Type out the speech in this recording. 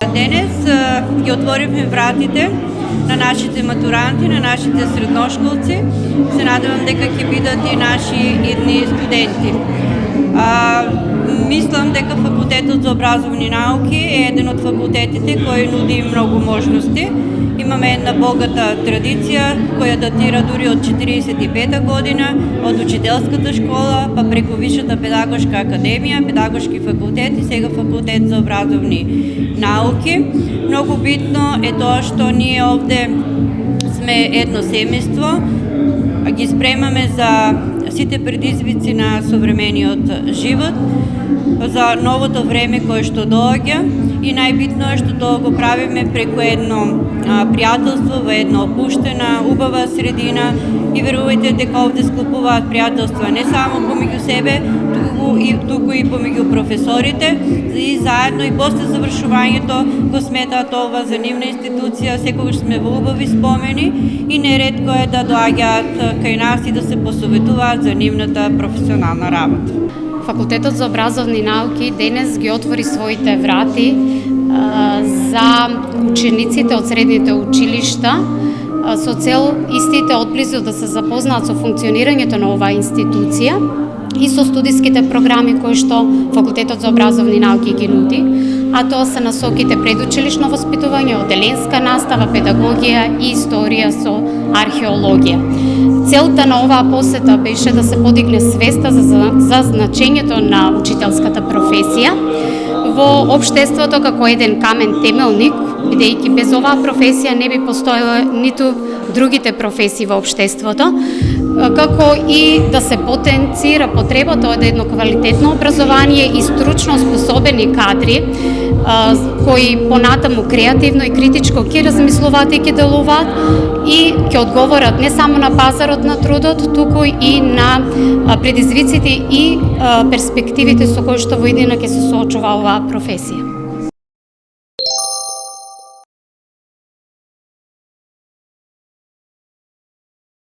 Денес ги отворивме вратите на нашите матуранти, на нашите средношколци. Се надевам дека ќе бидат и наши идни студенти. Мислам дека факултетот за образовни науки е еден од факултетите кои нуди многу можности. Имаме една богата традиција која датира дури од 45-та година, од учителската школа, па преку Висшата педагошка академија, педагошки факултет и сега факултет за образовни науки. Многу битно е тоа што ние овде сме едно семејство, ги спремаме за сите предизвици на современиот живот, за новото време кое што доаѓа и најбитно е што тоа го правиме преку едно пријателство во една опуштена, убава средина и верувајте дека овде склопуваат пријателства не само помеѓу себе, туку и помеѓу професорите и заедно и после завршувањето го сметаат ова за нивна институција, секогаш сме во убави спомени и неретко е да доаѓаат кај нас и да се посоветуваат за нивната професионална работа. Факултетот за образовни науки денес ги отвори своите врати за учениците од средните училишта со цел истите одблизу да се запознаат со функционирањето на оваа институција и со студиските програми кои што Факултетот за образовни науки ги нуди, а тоа се насоките предучилишно воспитување, оделенска настава, педагогија и историја со археологија. Целта на оваа посета беше да се подигне свеста за значењето на учителската професија во општеството како еден камен темелник, бидејќи без оваа професија не би постоела ниту другите професии во општеството, како и да се потенцира потребата од едно квалитетно образование и стручно способени кадри кои понатаму креативно и критичко ќе размислуваат и ќе делуваат и ќе одговорат не само на пазарот на трудот, туку и на предизвиците и перспективите со кои што во иднина ќе се соочува оваа професија.